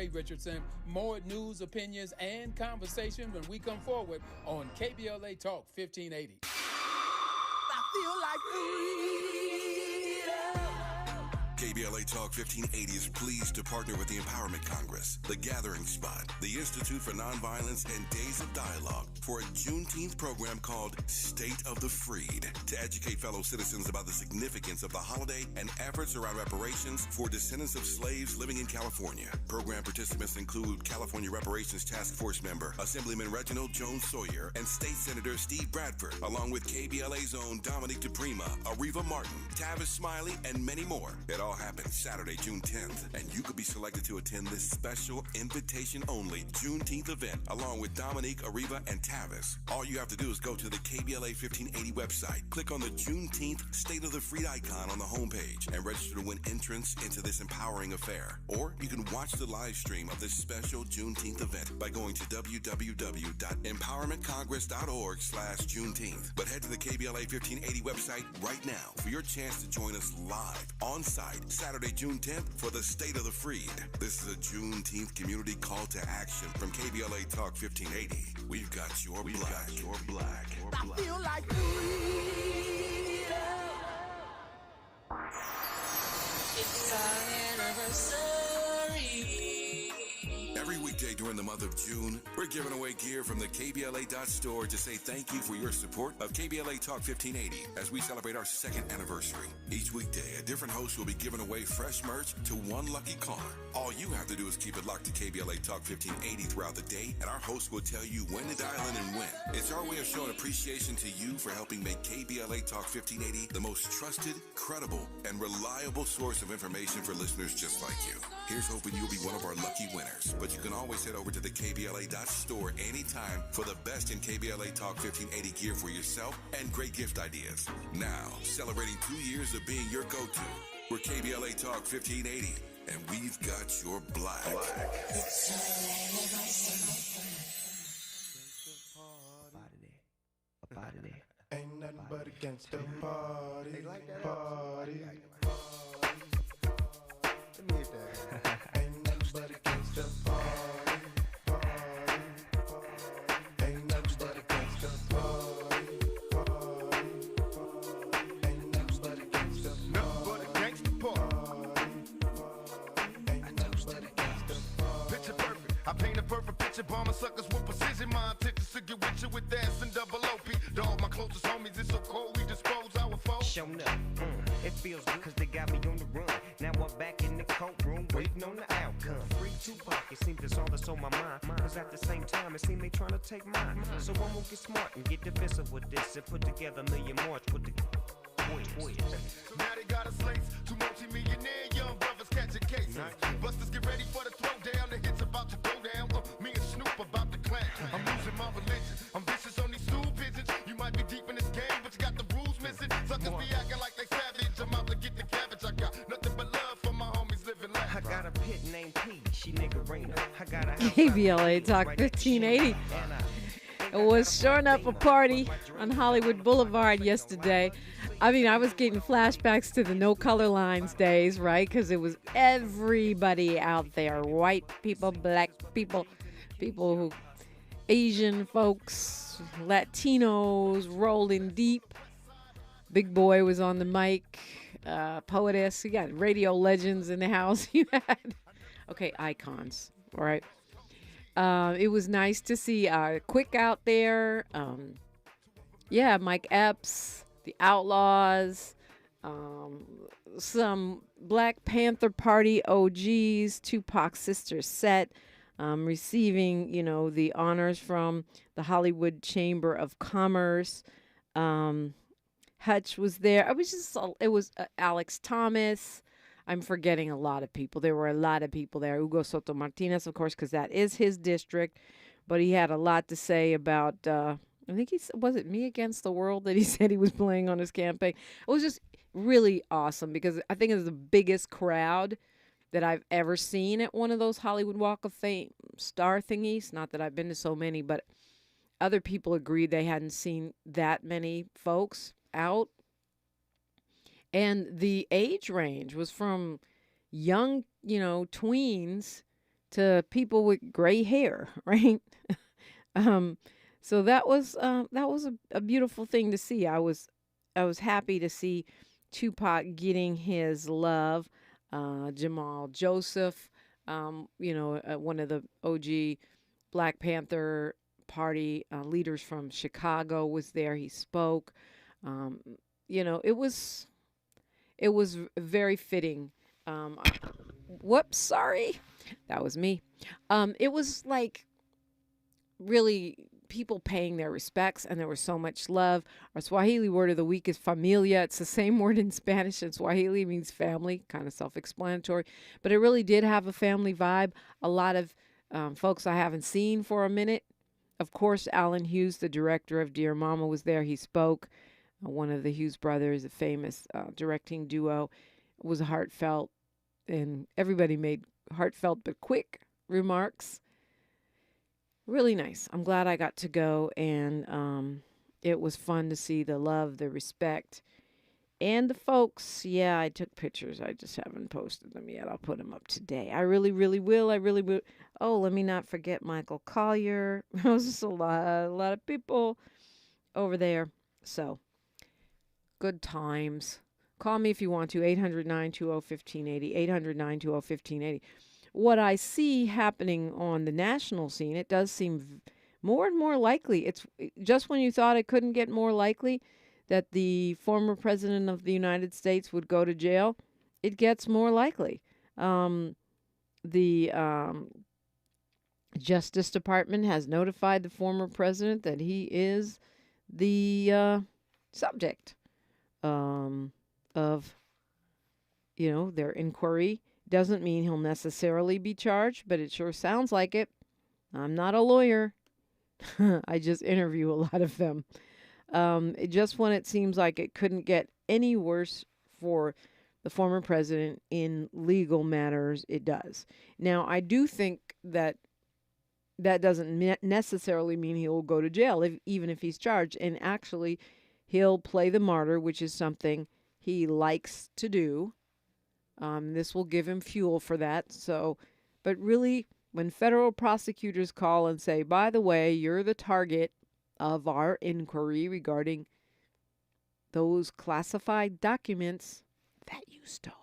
Ray Richardson. More news, opinions, and conversation when we come forward on KBLA Talk 1580. I feel like KBLA Talk 1580 is pleased to partner with the Empowerment Congress, the Gathering Spot, the Institute for Nonviolence, and Days of Dialogue for a Juneteenth program called State of the Freed to educate fellow citizens about the significance of the holiday and efforts around reparations for descendants of slaves living in California. Program participants include California Reparations Task Force member Assemblyman Reginald Jones Sawyer and State Senator Steve Bradford, along with KBLA's own Dominique DePrima, Ariva Martin, Tavis Smiley, and many more. It all happens Saturday, June 10th, and you could be selected to attend this special invitation-only Juneteenth event along with Dominique, Ariva, and Tavis. All you have to do is go to the KBLA 1580 website, click on the Juneteenth State of the Freed icon on the homepage, and register to win entrance into this empowering affair. Or you can watch the live stream of this special Juneteenth event by going to www.empowermentcongress.org/Juneteenth. But head to the KBLA 1580 website right now for your chance to join us live on site Saturday, June 10th for the State of the Freed. This is a Juneteenth community call to action from KBLA Talk 1580. We've got your black. I feel like freedom. It's our anniversary. Every weekday during the month of June, we're giving away gear from the KBLA.store to say thank you for your support of KBLA Talk 1580 as we celebrate our second anniversary. Each weekday, a different host will be giving away fresh merch to one lucky caller. All you have to do is keep it locked to KBLA Talk 1580 throughout the day, and our host will tell you when to dial in and when. It's our way of showing appreciation to you for helping make KBLA Talk 1580 the most trusted, credible, and reliable source of information for listeners just like you. Here's hoping you'll be one of our lucky winners. But you can always head over to the KBLA.store anytime for the best in KBLA Talk 1580 gear for yourself and great gift ideas. Now, celebrating 2 years of being your go-to, we're KBLA Talk 1580, and we've got your black. It's our anniversary. Up out of there. Ain't nothing but against the party. They like that. Party. Let me hit that. Ain't nothing but against the party. Party. Ain't nothing but against the party. Party. Ain't nothing but against the party. Nothing but a gangsta party. Ain't nothing but against the party. Picture perfect. I paint a perfect picture. Bomber suckers with precision. My intentions to get with you with ass and double OP. Dog, my closest homies, it's so cold. We dispose our foes. Shown up, it feels good cause they got me on the run. Now I'm back in the courtroom waiting on the outcome. Free Tupac, it seems that's all that's on my mind. Cause at the same time, it seems they trying to take mine. So I'm gonna get smart and get defensive with this and put together a million march with the twist. Now they got us laced. Two multi-millionaire young brothers catching cases. Busters get ready for the throwdown. The hits about to go down. Me and Snoop about to clash. I'm losing my religion. I'm vicious on these stool pigeons. You might be deep in this game, but you got the rules missing. Suckers be acting like they savage. I'm out to get the cabbage. I got nothing but love for my homies living life. I got a pit named P, she niggerina. I got a house KBLA Talk 1580. It was sure enough a party on Hollywood Boulevard yesterday. I mean, I was getting flashbacks to the No Color Lines days, right? Because it was everybody out there. White people, black people, people who, Asian folks, Latinos, rolling deep. Big Boy was on the mic. Poetess. You got radio legends in the house. You had, okay, icons, all right? It was nice to see Quick out there. Yeah, Mike Epps, the Outlaws, some Black Panther Party OGs, Tupac's sister Set, receiving, you know, the honors from the Hollywood Chamber of Commerce. Hutch was there. It was Alex Thomas. I'm forgetting a lot of people. There were a lot of people there. Hugo Soto Martinez, of course, because that is his district. But he had a lot to say about, I think was it Me Against the World that he said he was playing on his campaign? It was just really awesome because I think it was the biggest crowd that I've ever seen at one of those Hollywood Walk of Fame star thingies. Not that I've been to so many, but other people agreed they hadn't seen that many folks out. And the age range was from young, you know, tweens to people with gray hair, right? So that was a beautiful thing to see. I was happy to see Tupac getting his love. Jamal Joseph, one of the OG Black Panther Party leaders from Chicago was there. He spoke. It was very fitting. Whoops, sorry, that was me. It was like really people paying their respects, and there was so much love. Our Swahili word of the week is familia. It's the same word in Spanish, and Swahili means family, kind of self-explanatory, but it really did have a family vibe. A lot of folks I haven't seen for a minute. Of course, Alan Hughes, the director of Dear Mama, was there. He spoke. One of the Hughes brothers, a famous directing duo, was heartfelt, and everybody made heartfelt but quick remarks. Really nice. I'm glad I got to go, and it was fun to see the love, the respect, and the folks. Yeah, I took pictures. I just haven't posted them yet. I'll put them up today. I really, really will. I really will. Oh, let me not forget Michael Collier. There was just a lot of people over there. So, good times. Call me if you want to, 800-920-1580, 800-920-1580. What I see happening on the national scene, it does seem more and more likely. It's just when you thought it couldn't get more likely that the former president of the United States would go to jail, it gets more likely. The Justice Department has notified the former president that he is the subject of, their inquiry. Doesn't mean he'll necessarily be charged, but it sure sounds like it. I'm not a lawyer. I just interview a lot of them. Just when it seems like it couldn't get any worse for the former president in legal matters, it does. Now, I do think that doesn't necessarily mean he'll go to jail, even if he's charged. And actually, he'll play the martyr, which is something he likes to do. This will give him fuel for that. So, but really, when federal prosecutors call and say, by the way, you're the target of our inquiry regarding those classified documents that you stole,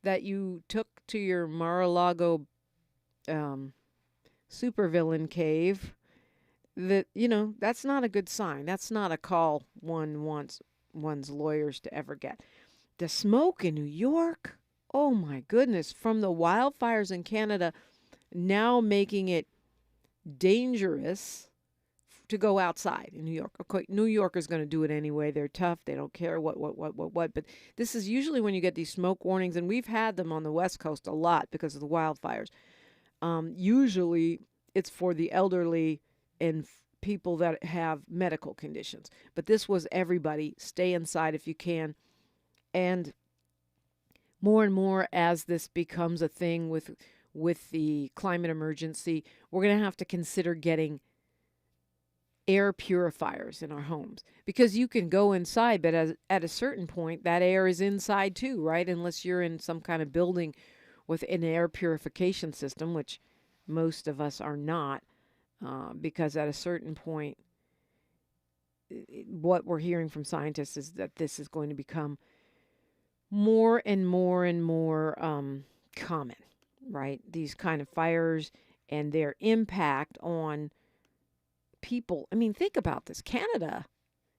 that you took to your Mar-a-Lago supervillain cave, that's not a good sign. That's not a call one wants one's lawyers to ever get. The smoke in New York, oh my goodness, from the wildfires in Canada, now making it dangerous to go outside in New York. Okay, New Yorkers going to do it anyway. They're tough. They don't care what. But this is usually when you get these smoke warnings, and we've had them on the West Coast a lot because of the wildfires. Usually it's for the elderly and people that have medical conditions. But this was everybody. Stay inside if you can. And more as this becomes a thing with the climate emergency, we're going to have to consider getting air purifiers in our homes, because you can go inside, but at a certain point, that air is inside too, right? Unless you're in some kind of building with an air purification system, which most of us are not, because at a certain point, what we're hearing from scientists is that this is going to become more and more common, right? These kind of fires and their impact on people. I mean, think about this. Canada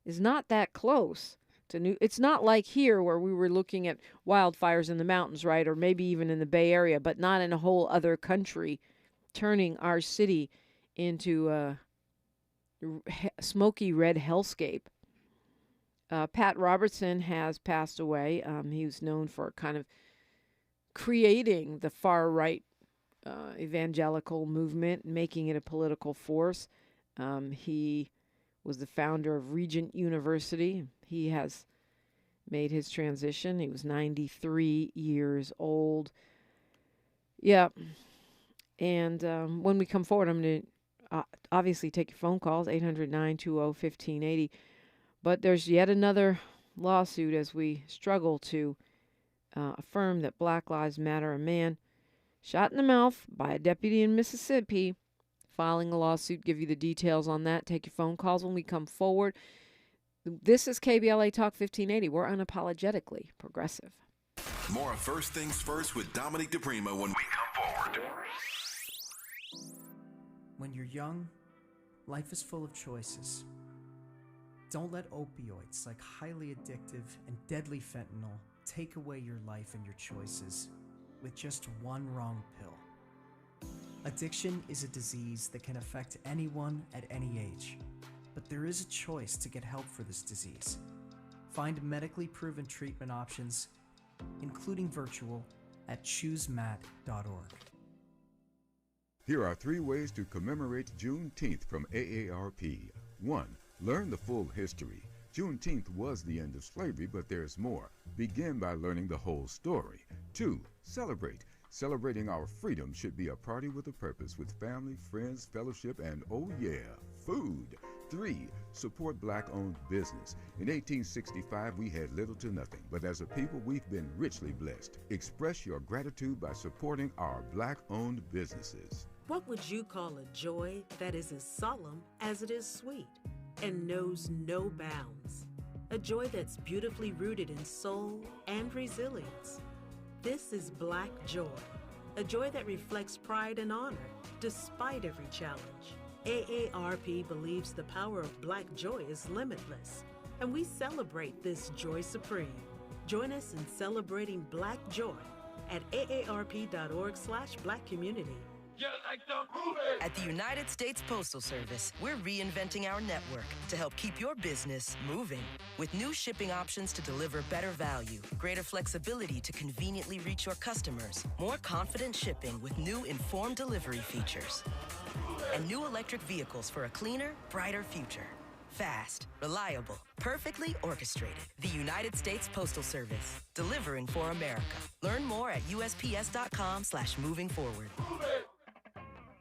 is not that close to it's not like here where we were looking at wildfires in the mountains, right? Or maybe even in the Bay Area, but not in a whole other country, turning our city into a smoky red hellscape. Pat Robertson has passed away. He was known for kind of creating the far-right evangelical movement, making it a political force. He was the founder of Regent University. He has made his transition. He was 93 years old. Yeah. And when we come forward, I'm going to obviously take your phone calls, 800-920-1580. But there's yet another lawsuit as we struggle to affirm that Black Lives Matter. A man shot in the mouth by a deputy in Mississippi, filing a lawsuit. Give you the details on that. Take your phone calls when we come forward. This is KBLA Talk 1580. We're unapologetically progressive. More of First Things First with Dominique DePrima when we come forward. When you're young, life is full of choices. Don't let opioids like highly addictive and deadly fentanyl take away your life and your choices with just one wrong pill. Addiction is a disease that can affect anyone at any age, but there is a choice to get help for this disease. Find medically proven treatment options, including virtual, at choosemat.org. Here are 3 ways to commemorate Juneteenth from AARP. 1. Learn the full history. Juneteenth was the end of slavery, but there's more. Begin by learning the whole story. 2. Celebrate. Celebrating our freedom should be a party with a purpose, with family, friends, fellowship, and oh yeah, food. 3. Support black-owned business. In 1865, we had little to nothing, but as a people, we've been richly blessed. Express your gratitude by supporting our black-owned businesses. What would you call a joy that is as solemn as it is sweet and knows no bounds? A joy that's beautifully rooted in soul and resilience. This is Black Joy, a joy that reflects pride and honor despite every challenge. AARP believes the power of Black joy is limitless, and we celebrate this joy supreme. Join us in celebrating Black joy at aarp.org/blackcommunity. At the United States Postal Service, we're reinventing our network to help keep your business moving. With new shipping options to deliver better value, greater flexibility to conveniently reach your customers, more confident shipping with new informed delivery features, and new electric vehicles for a cleaner, brighter future. Fast, reliable, perfectly orchestrated. The United States Postal Service, delivering for America. Learn more at USPS.com/movingforward.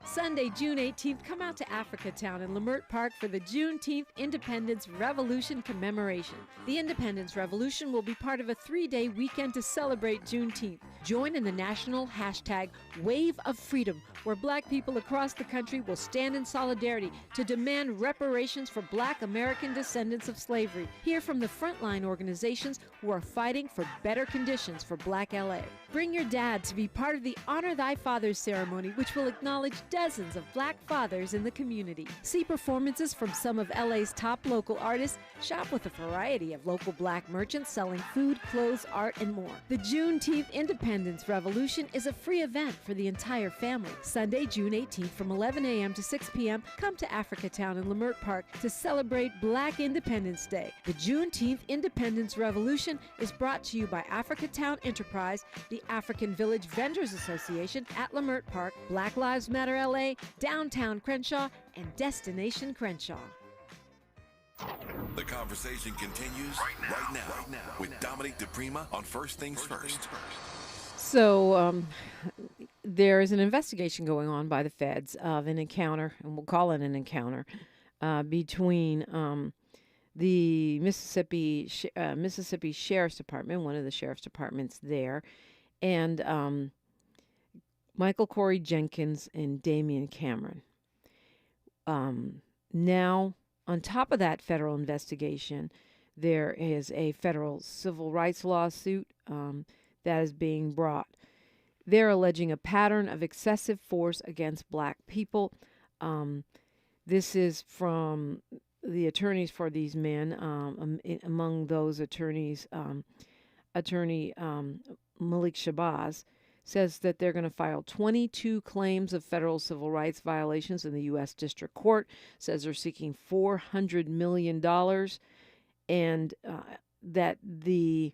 Sunday, June 18th, come out to Africatown in Lamert Park for the Juneteenth Independence Revolution commemoration. The Independence Revolution will be part of a 3-day weekend to celebrate Juneteenth. Join in the national hashtag Wave of Freedom, where Black people across the country will stand in solidarity to demand reparations for Black American descendants of slavery. Hear from the frontline organizations who are fighting for better conditions for Black LA. Bring your dad to be part of the Honor Thy Fathers ceremony, which will acknowledge dozens of Black fathers in the community. See performances from some of LA's top local artists. Shop with a variety of local Black merchants selling food, clothes, art, and more. The Juneteenth Independence Revolution is a free event for the entire family. Sunday, June 18th from 11 a.m. to 6 p.m., come to Africatown in Lamert Park to celebrate Black Independence Day. The Juneteenth Independence Revolution is brought to you by Africatown Enterprise, the African Village Vendors Association at Lamert Park, Black Lives Matter LA, Downtown Crenshaw, and Destination Crenshaw. The conversation continues right now with Dominique DePrima on First Things First. So there is an investigation going on by the feds of an encounter, and we'll call it an encounter, between the Mississippi Sheriff's Department, one of the sheriff's departments there, and Michael Corey Jenkins and Damian Cameron. Now, on top of that federal investigation, there is a federal civil rights lawsuit that is being brought. They're alleging a pattern of excessive force against Black people. This is from the attorneys for these men. Among those attorneys, Attorney Malik Shabazz says that they're going to file 22 claims of federal civil rights violations in the U.S. District Court, says they're seeking $400 million, and that the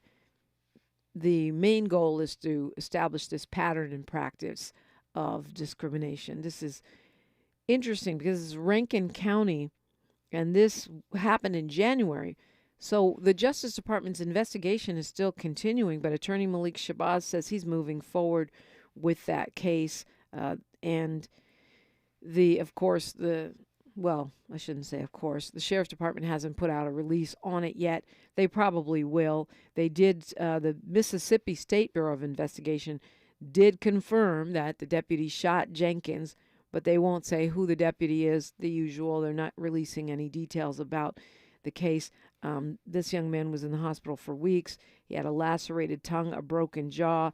main goal is to establish this pattern and practice of discrimination. This is interesting because it's Rankin County, and this happened in January. So the Justice Department's investigation is still continuing, but Attorney Malik Shabazz says he's moving forward with that case. And the Sheriff's Department hasn't put out a release on it yet. They probably will. They did, the Mississippi State Bureau of Investigation did confirm that the deputy shot Jenkins, but they won't say who the deputy is, the usual. They're not releasing any details about the case. This young man was in the hospital for weeks. He had a lacerated tongue, a broken jaw.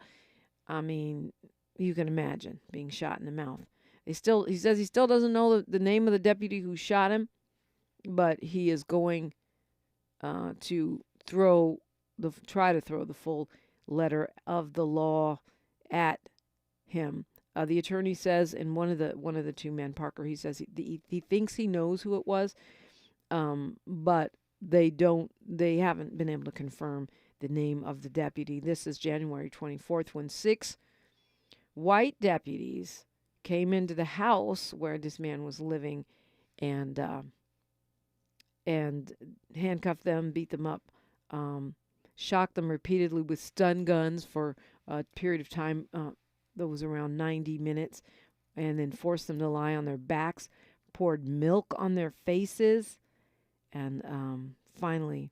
I mean, you can imagine being shot in the mouth. He says he still doesn't know the name of the deputy who shot him, but he is going to try to throw the full letter of the law at him. The attorney says, and one of the two men, Parker, he says he thinks he knows who it was, but they haven't been able to confirm the name of the deputy. This is January 24th when 6 white deputies came into the house where this man was living and handcuffed them, beat them up, shocked them repeatedly with stun guns for a period of time that was around 90 minutes, and then forced them to lie on their backs, poured milk on their faces, and finally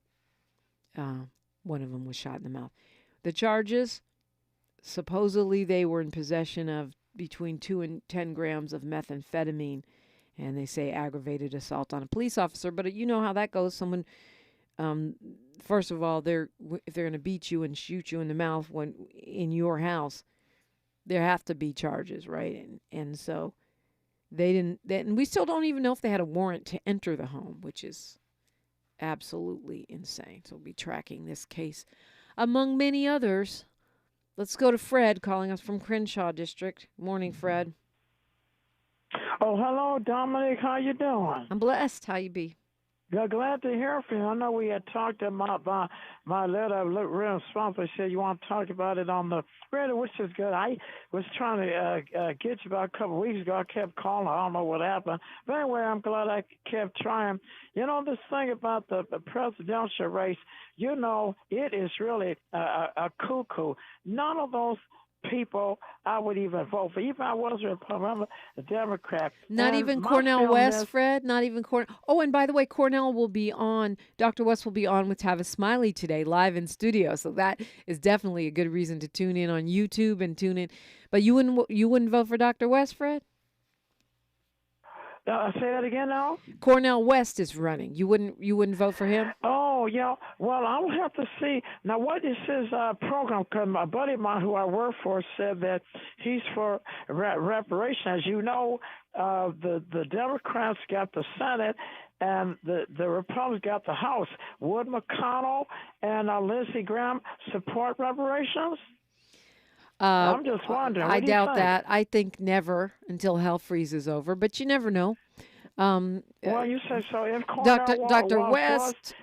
one of them was shot in the mouth. The charges, supposedly they were in possession of between 2 and 10 grams of methamphetamine, and they say aggravated assault on a police officer. But you know how that goes. Someone, first of all, if they're going to beat you and shoot you in the mouth when in your house, there have to be charges, right? And so they didn't. And we still don't even know if they had a warrant to enter the home, which is absolutely insane. So we'll be tracking this case among many others. Let's go to Fred calling us from Crenshaw District. Morning, Fred. Oh, hello, Dominic. How you doing? I'm blessed. How you be? Yeah, glad to hear from you. I know we had talked about my letter. I looked real responsible. Said you want to talk about it on the radio, which is good. I was trying to get you about a couple of weeks ago. I kept calling. I don't know what happened. But anyway, I'm glad I kept trying. You know, this thing about the presidential race, you know, it is really a cuckoo. None of those people I would even vote for. Even if I was a Republican, a Democrat. Not even Cornel West, Fred? Not even Cornel. Oh, and by the way, Cornel will be on, Dr. West will be on with Tavis Smiley today, live in studio. So that is definitely a good reason to tune in on YouTube and tune in. But you wouldn't vote for Dr. West, Fred? Say that again now? Cornel West is running. You wouldn't vote for him? Oh, yeah. Well, I will have to see. Now, what is his program? Because my buddy of mine who I work for said that he's for reparation. As you know, the Democrats got the Senate, and the Republicans got the House. Would McConnell and Lindsey Graham support reparations? I'm just wondering. I doubt that. I think never until hell freezes over, but you never know. Well, you say so. If Dr. West,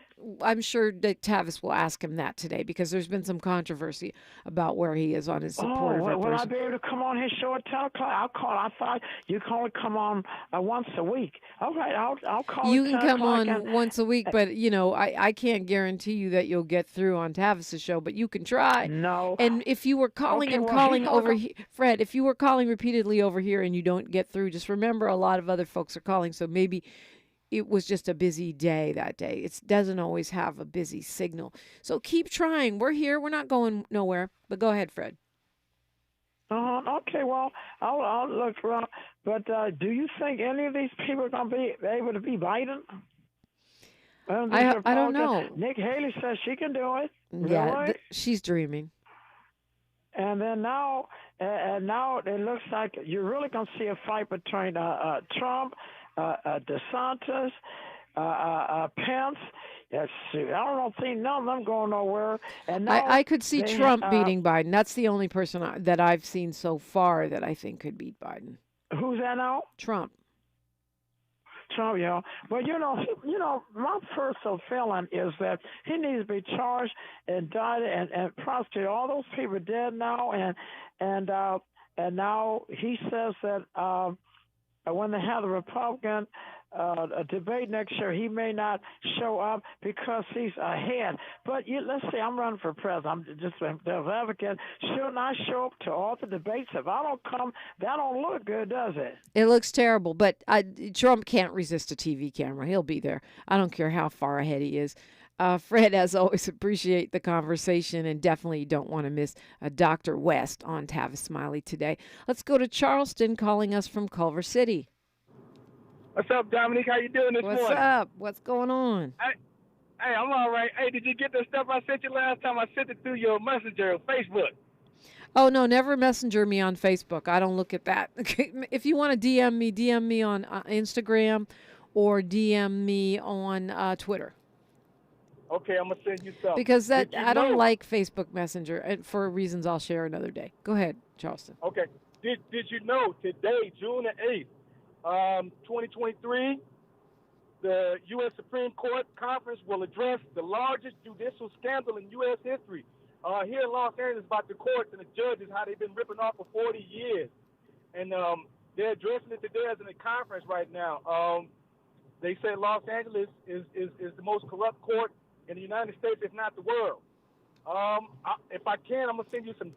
I'm sure that Tavis will ask him that today because there's been some controversy about where he is on his support of will I be able to come on his show at 10 o'clock? I'll call. I thought you can only come on once a week. All right, I'll call. You can come on once a week, but, you know, I can't guarantee you that you'll get through on Tavis's show, but you can try. No. And if you were calling over here, Fred, if you were calling repeatedly over here and you don't get through, just remember a lot of other folks are calling, so maybe it was just a busy day that day. It doesn't always have a busy signal. So keep trying. We're here. We're not going nowhere. But go ahead, Fred. Okay, well, I'll look around. But do you think any of these people are going to be able to be Biden? I don't know. Nick Haley says she can do it. Yeah, really? She's dreaming. And then now it looks like you're really going to see a fight between Trump, DeSantis, Pence. Yes, I don't think none of them going nowhere. And now I could see Trump beating Biden. That's the only person that I've seen so far that I think could beat Biden. Who's that now? Trump, yeah. Well, you know, my personal feeling is that he needs to be charged, indicted, and prosecuted. All those people are dead now, and now he says that when they have the Republican a debate next year, he may not show up because he's ahead. But let's say I'm running for president. I'm just a devil's advocate. Shouldn't I show up to all the debates? If I don't come, that don't look good, does it? It looks terrible, but Trump can't resist a TV camera. He'll be there. I don't care how far ahead he is. Fred, as always, appreciate the conversation and definitely don't want to miss Dr. West on Tavis Smiley today. Let's go to Charleston calling us from Culver City. What's up, Dominique? How you doing this morning? What's up? What's going on? Hey, I'm all right. Hey, did you get the stuff I sent you last time? I sent it through your messenger on Facebook. Oh, no, never messenger me on Facebook. I don't look at that. If you want to DM me on Instagram or DM me on Twitter. Okay, I'm going to send you something. Because I don't like Facebook Messenger, and for reasons I'll share another day. Go ahead, Charleston. Okay. Did you know today, June the 8th, 2023, the U.S. Supreme Court conference will address the largest judicial scandal in U.S. history. Here in Los Angeles about the courts and the judges, how they've been ripping off for 40 years. And they're addressing it today as in a conference right now. They say Los Angeles is the most corrupt court in the United States, if not the world. If I can, I'm gonna send you some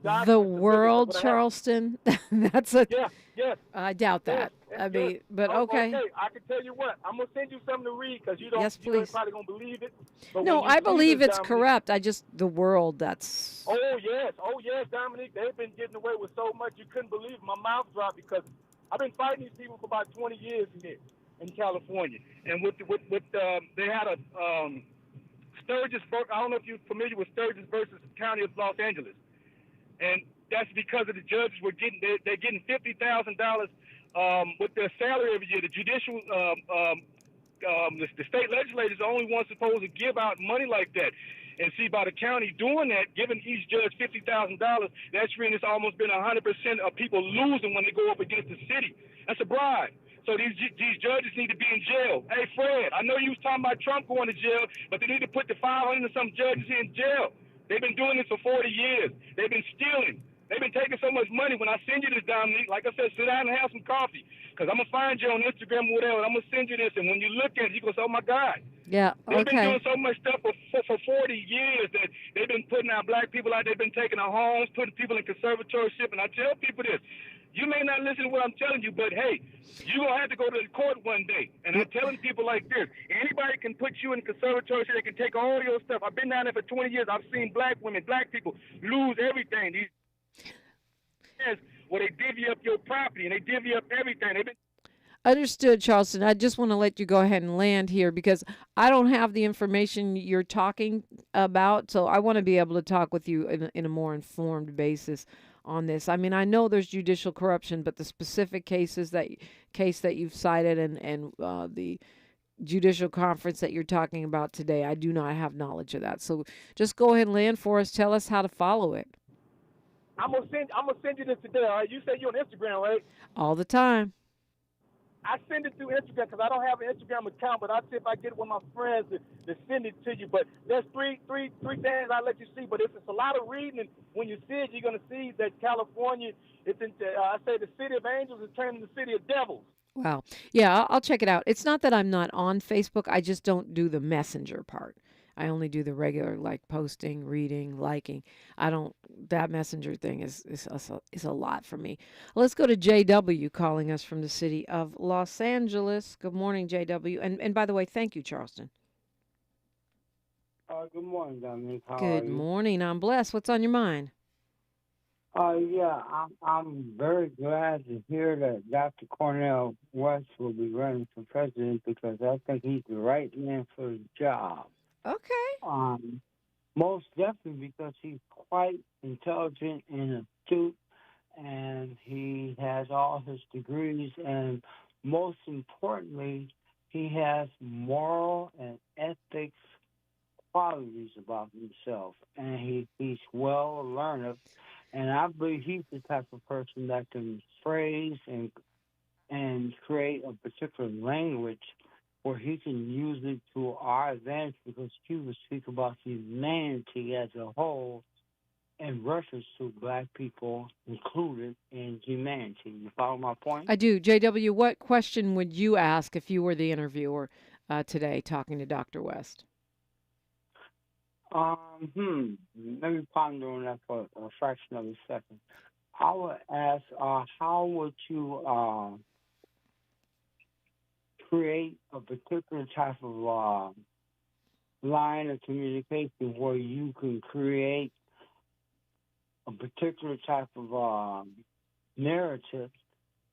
documents. The world, Charleston. That's a. Yeah, yes. I doubt that. Yes, I mean, but okay. Okay, I can tell you what. I'm gonna send you something to read because you don't. Yes, you please. probably gonna believe it. But No, I believe it's Dominique, corrupt. I just the world. That's. Oh yes, Dominique. They've been getting away with so much you couldn't believe it. My mouth dropped because I've been fighting these people for about 20 years here in California, and they had a Sturgis. I don't know if you're familiar with Sturgis versus County of Los Angeles, and that's because of the judges were getting they're getting $50,000 with their salary every year. The judicial the state legislators are the only ones supposed to give out money like that. And see, by the county doing that, giving each judge $50,000, that's really it's almost been 100% of people losing when they go up against the city. That's a bribe. So these judges need to be in jail. Hey, Fred, I know you was talking about Trump going to jail, but they need to put the 500 and some judges in jail. They've been doing this for 40 years. They've been stealing. They've been taking so much money. When I send you this, Dominique, like I said, sit down and have some coffee. Because I'm going to find you on Instagram or whatever, and I'm going to send you this. And when you look at it, you go, oh, my God. Yeah, They've been okay. doing so much stuff for 40 years that they've been putting our black people out. They've been taking our homes, putting people in conservatorship. And I tell people this. You may not listen to what I'm telling you, but, hey, you're going to have to go to the court one day. And I'm telling people like this. Anybody can put you in conservatorship. They can take all your stuff. I've been down there for 20 years. I've seen black women, black people lose everything. These where they divvy up your property and they divvy up everything. They've been Understood, Charleston. I just want to let you go ahead and land here because I don't have the information you're talking about, so I want to be able to talk with you in a more informed basis on this. I mean, I know there's judicial corruption, but the specific case that you've cited and the judicial conference that you're talking about today, I do not have knowledge of that. So just go ahead and land for us. Tell us how to follow it. I'm gonna send you this today. All right, you say you're on Instagram, right? All the time. I send it through Instagram because I don't have an Instagram account, but I see if I get one of my friends to send it to you. But there's three things I'll let you see. But it's a lot of reading, and when you see it, you're gonna see that California, I say the city of angels is turning the city of devils. Wow. Yeah, I'll check it out. It's not that I'm not on Facebook. I just don't do the messenger part. I only do the regular, like posting, reading, liking. That messenger thing is a lot for me. Let's go to JW calling us from the city of Los Angeles. Good morning, JW. And by the way, thank you, Charleston. Good morning, Dominique. How are Good you? morning. I'm blessed. What's on your mind? Yeah, I'm very glad to hear that Dr. Cornel West will be running for president because I think he's the right man for the job. Okay. Most definitely because he's quite intelligent and astute, and he has all his degrees, and most importantly, he has moral and ethics qualities about himself, and he's well learned, and I believe he's the type of person that can phrase and create a particular language where he can use it to our advantage because he will speak about humanity as a whole in reference to black people included in humanity. You follow my point? I do. JW, what question would you ask if you were the interviewer today talking to Dr. West? Let me ponder on that for a fraction of a second. I would ask, how would you create a particular type of line of communication where you can create a particular type of narrative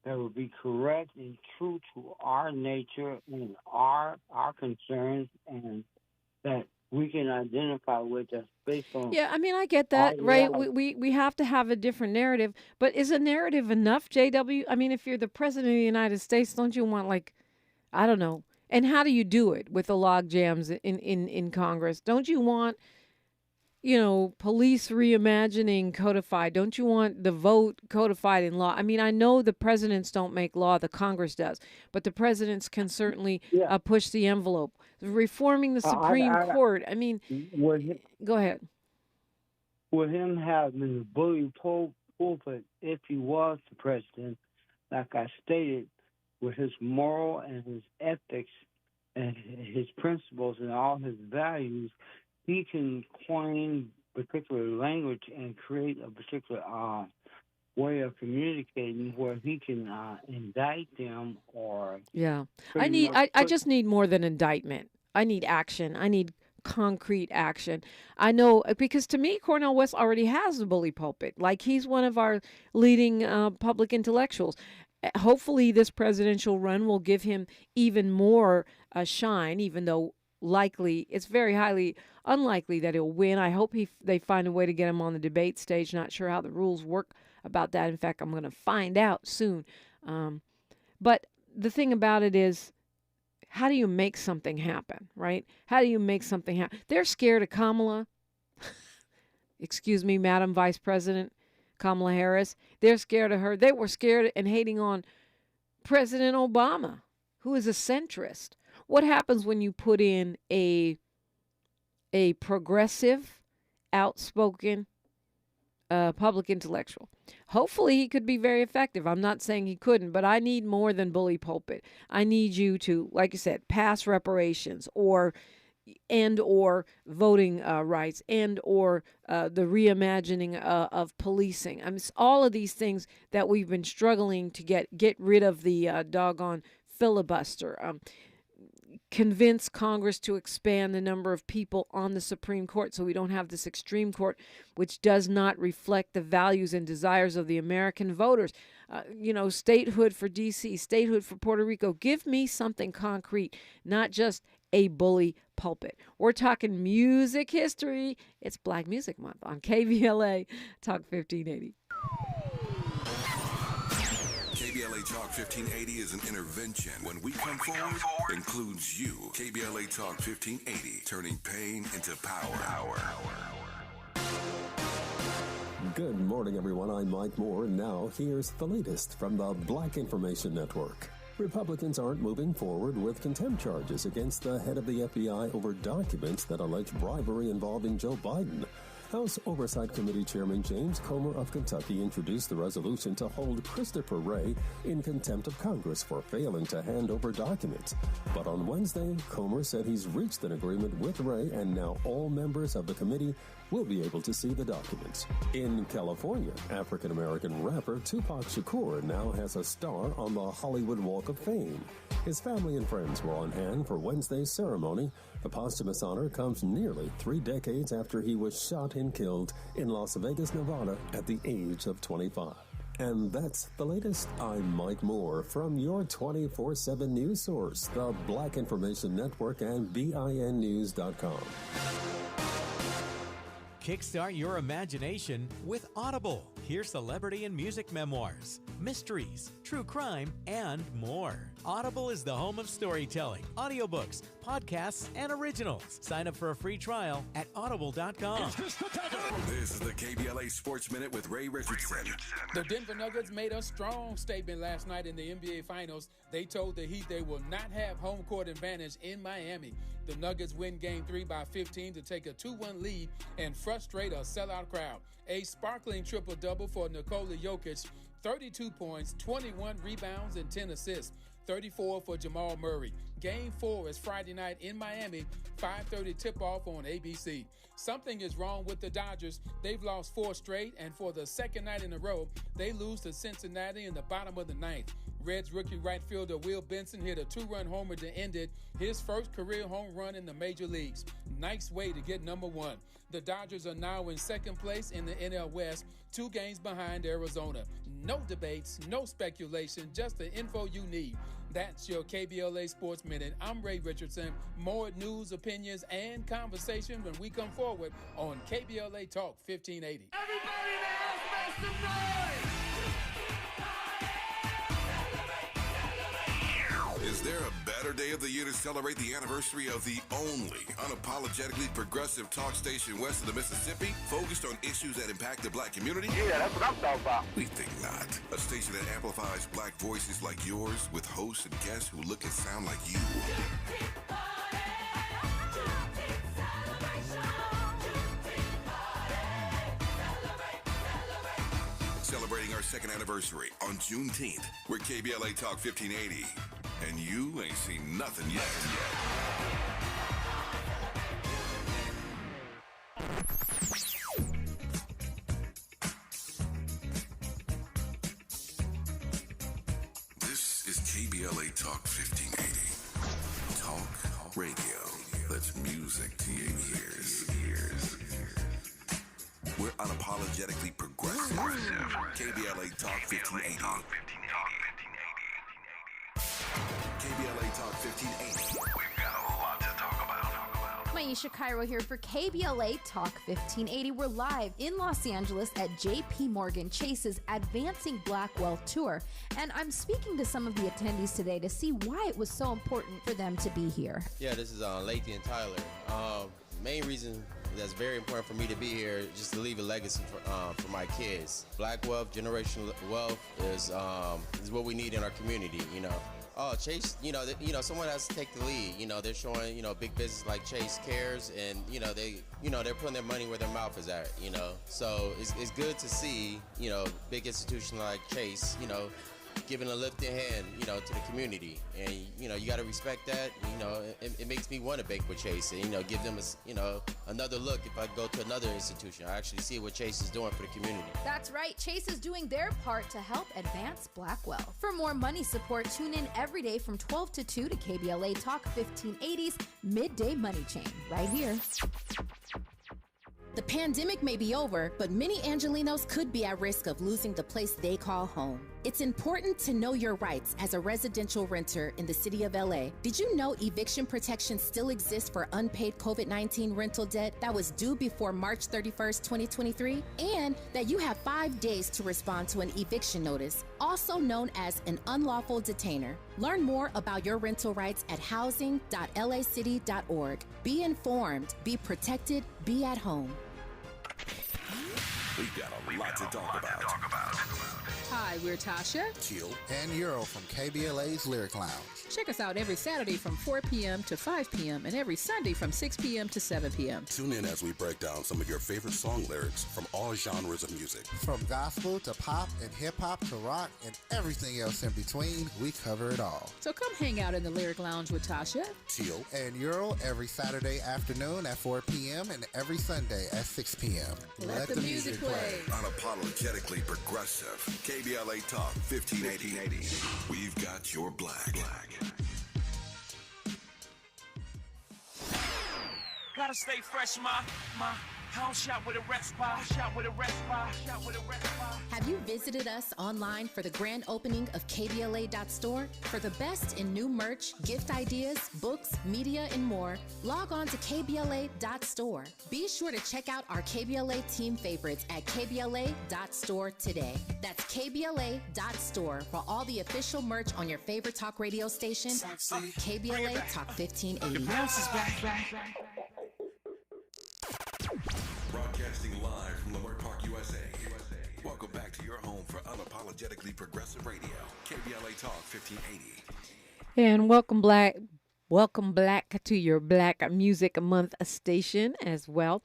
that will be correct and true to our nature and our concerns, and that we can identify with us based on. Yeah, I mean, I get that, right? We have to have a different narrative, but is a narrative enough, JW? I mean, if you're the president of the United States, don't you want, like, I don't know. And how do you do it with the log jams in Congress? Don't you want, police reimagining codified? Don't you want the vote codified in law? I mean, I know the presidents don't make law, the Congress does, but the presidents can certainly push the envelope. Reforming the Supreme Court, I mean, go ahead. With him having the bully pulpit, if he was the president, like I stated, with his moral and his ethics and his principles and all his values, he can coin particular language and create a particular way of communicating where he can indict them or. Yeah, I just need more than indictment. I need action. I need concrete action. I know, because to me, Cornel West already has a bully pulpit. Like, he's one of our leading public intellectuals. Hopefully this presidential run will give him even more shine, even though it's very highly unlikely that he'll win. I hope they find a way to get him on the debate stage. Not sure how the rules work about that. In fact, I'm going to find out soon. But the thing about it is, how do you make something happen, right? How do you make something happen? They're scared of Kamala. Excuse me, Madam Vice President Kamala Harris. They're scared of her. They were scared and hating on President Obama, who is a centrist. What happens when you put in a progressive, outspoken public intellectual? Hopefully he could be very effective. I'm not saying he couldn't, but I need more than bully pulpit. I need you to, like you said, pass reparations or voting rights or the reimagining of policing. I mean, all of these things that we've been struggling to get rid of the doggone filibuster. Convince Congress to expand the number of people on the Supreme Court so we don't have this extreme court which does not reflect the values and desires of the American voters. Statehood for D.C., statehood for Puerto Rico. Give me something concrete, not just a bully pulpit. We're talking music history. It's Black Music Month on KBLA Talk 1580. KBLA Talk 1580 is an intervention. When we come forward, includes you. KBLA Talk 1580, turning pain into power. Good morning, everyone. I'm Mike Moore, and now here's the latest from the Black Information Network. Republicans aren't moving forward with contempt charges against the head of the FBI over documents that allege bribery involving Joe Biden. House Oversight Committee Chairman James Comer of Kentucky introduced the resolution to hold Christopher Wray in contempt of Congress for failing to hand over documents. But on Wednesday, Comer said he's reached an agreement with Wray, and now all members of the committee will be able to see the documents. In California, African-American rapper Tupac Shakur now has a star on the Hollywood Walk of Fame. His family and friends were on hand for Wednesday's ceremony. The posthumous honor comes nearly 3 decades after he was shot and killed in Las Vegas, Nevada at the age of 25. And that's the latest. I'm Mike Moore from your 24/7 news source, the Black Information Network and BINnews.com. Kickstart your imagination with Audible. Hear celebrity and music memoirs, mysteries, true crime, and more. Audible is the home of storytelling, audiobooks, podcasts, and originals. Sign up for a free trial at audible.com. This is the KBLA Sports Minute with Ray Richardson. The Denver Nuggets made a strong statement last night in the NBA Finals. They told the Heat they will not have home court advantage in Miami. The Nuggets win Game 3 by 15 to take a 2-1 lead and frustrate a sellout crowd. A sparkling triple-double for Nikola Jokic, 32 points, 21 rebounds, and 10 assists. 34 for Jamal Murray. Game 4 is Friday night in Miami, 5:30 tip-off on ABC. Something is wrong with the Dodgers. They've lost 4 straight, and for the second night in a row, they lose to Cincinnati in the bottom of the ninth. Reds rookie right fielder Will Benson hit a 2-run homer to end it, his first career home run in the major leagues. Nice way to get number one. The Dodgers are now in second place in the NL West, 2 games behind Arizona. No debates, no speculation, just the info you need. That's your KBLA Sports Minute. I'm Ray Richardson. More news, opinions, and conversation when we come forward on KBLA Talk 1580. Everybody in the house, make some noise! Is there a better day of the year to celebrate the anniversary of the only unapologetically progressive talk station west of the Mississippi, focused on issues that impact the black community? Yeah, that's what I'm talking about. We think not. A station that amplifies black voices like yours with hosts and guests who look and sound like you. Celebrating our second anniversary on Juneteenth, we're KBLA Talk 1580. And you ain't seen nothing yet. This is KBLA Talk 1580. Talk radio. That's music to your ears. We're unapologetically progressive. KBLA Talk 1580. KBLA Talk 1580. We've got a lot to talk about. Maisha Cairo here for KBLA Talk 1580. We're live in Los Angeles at JP Morgan Chase's Advancing Black Wealth Tour. And I'm speaking to some of the attendees today to see why it was so important for them to be here. Yeah, this is Lathan and Tyler. Main reason that's very important for me to be here is just to leave a legacy for my kids. Black wealth, generational wealth is what we need in our community, you know. Oh, Chase, someone has to take the lead. They're showing, big business like Chase cares, and they're putting their money where their mouth is at. So it's good to see, big institution like Chase, giving a lifting hand, to the community, and you got to respect that. It makes me want to bank with Chase, and give them another look. If I go to another institution, I actually see what Chase is doing for the community. That's right, Chase is doing their part to help advance black wealth. For more money support, tune in every day from 12 to 2 to KBLA Talk 1580's Midday Money Chain, right here. The pandemic may be over, but many Angelinos could be at risk of losing the place they call home. It's important to know your rights as a residential renter in the city of LA. Did you know eviction protection still exists for unpaid COVID-19 rental debt that was due before March 31st, 2023? And that you have 5 days to respond to an eviction notice, also known as an unlawful detainer. Learn more about your rental rights at housing.lacity.org. Be informed, be protected, be at home. We've got a lot to talk about. Hi, we're Tasha, Teal, and Euro from KBLA's Lyric Lounge. Check us out every Saturday from 4 p.m. to 5 p.m. and every Sunday from 6 p.m. to 7 p.m. Tune in as we break down some of your favorite song lyrics from all genres of music. From gospel to pop and hip-hop to rock and everything else in between, we cover it all. So come hang out in the Lyric Lounge with Tasha, Teal, and Euro every Saturday afternoon at 4 p.m. and every Sunday at 6 p.m. Let the music play. Unapologetically progressive. KBLA Talk 1580. We've got your black. Gotta stay fresh, my house shot with a rest spot. Have you visited us online for the grand opening of KBLA.store? For the best in new merch, gift ideas, books, media, and more, log on to KBLA.store. Be sure to check out our KBLA team favorites at KBLA.store today. That's KBLA.store for all the official merch on your favorite talk radio station, KBLA Talk 1580. Bounce is back. Broadcasting live from Leimert Park, USA. Welcome back to your home for unapologetically progressive radio, KBLA Talk 1580. And welcome back to your Black Music Month station as well.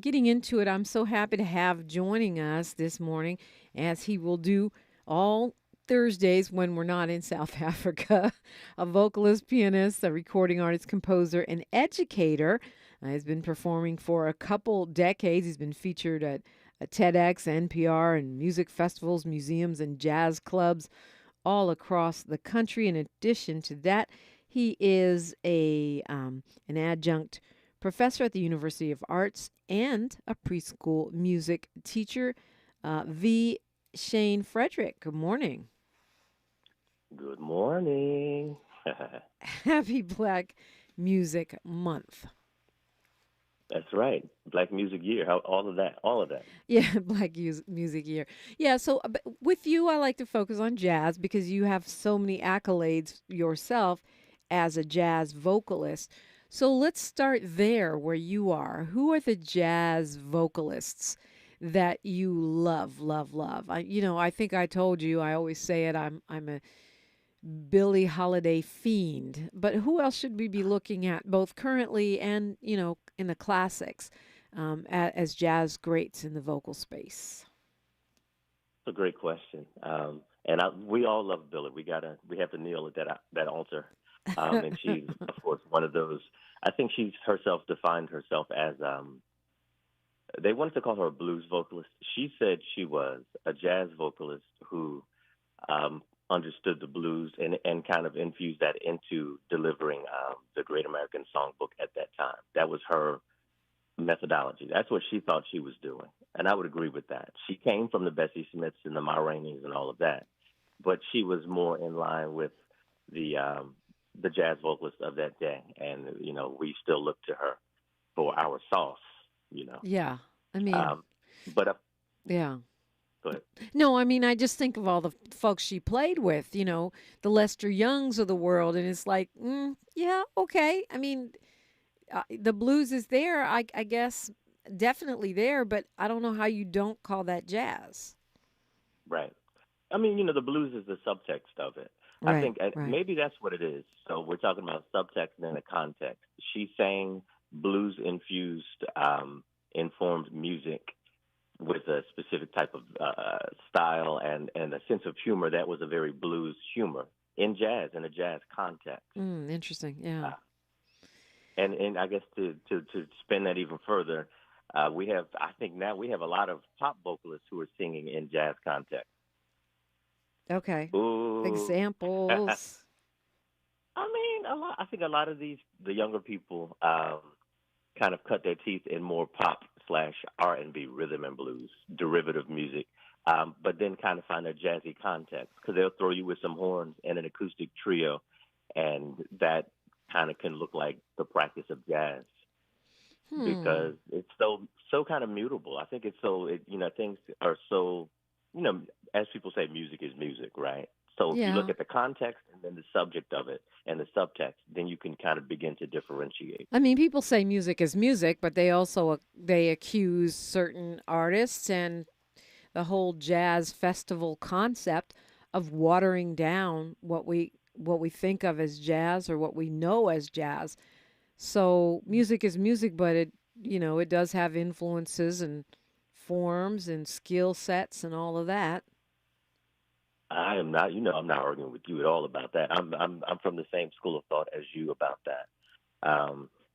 Getting into it, I'm so happy to have joining us this morning, as he will do all Thursdays when we're not in South Africa, a vocalist, pianist, a recording artist, composer, and educator. He's been performing for a couple decades. He's been featured at TEDx, NPR, and music festivals, museums, and jazz clubs all across the country. In addition to that, he is an adjunct professor at the University of Arts and a preschool music teacher. Shayne Frederick, good morning. Good morning. Happy Black Music Month. That's right. Black Music Year. All of that. Yeah, Black Music Year. Yeah, so with you, I like to focus on jazz because you have so many accolades yourself as a jazz vocalist. So let's start there where you are. Who are the jazz vocalists that you love? I think I told you, I always say it, I'm a Billie Holiday fiend. But who else should we be looking at, both currently and, in the classics, as jazz greats in the vocal space? It's a great question. We all love Billie. We have to kneel at that altar. And she's, of course, one of those. I think she's herself defined herself as, they wanted to call her a blues vocalist. She said she was a jazz vocalist who understood the blues and kind of infused that into delivering the Great American Songbook at that time. That was her methodology. That's what she thought she was doing. And I would agree with that. She came from the Bessie Smiths and the Ma Rainey's and all of that. But she was more in line with the jazz vocalist of that day. And, we still look to her for our sauce, Yeah, I mean. Yeah. Go ahead. No, I mean, I just think of all the folks she played with, the Lester Youngs of the world. And it's like, yeah, okay. I mean, the blues is there, I guess, definitely there. But I don't know how you don't call that jazz. Right. I mean, the blues is the subtext of it. Right, I think right. Maybe that's what it is. So we're talking about subtext and a context. She sang blues-infused, informed music with a specific type of style and a sense of humor that was a very blues humor in jazz, in a jazz context. Interesting, yeah. And I guess to spin that even further, I think now we have a lot of pop vocalists who are singing in jazz context. Okay. Ooh. Examples. I mean, I think a lot of the younger people kind of cut their teeth in more pop/R&B, rhythm and blues, derivative music, but then kind of find a jazzy context because they'll throw you with some horns and an acoustic trio, and that kind of can look like the practice of jazz because it's so kind of mutable. I think it's things are so, as people say, music is music, right? So if you look at the context and then the subject of it and the subtext, then you can kind of begin to differentiate. I mean, people say music is music, but they also they accuse certain artists and the whole jazz festival concept of watering down what we think of as jazz or what we know as jazz. So music is music, but it does have influences and forms and skill sets and all of that. I am not, I'm not arguing with you at all about that. I'm from the same school of thought as you about that.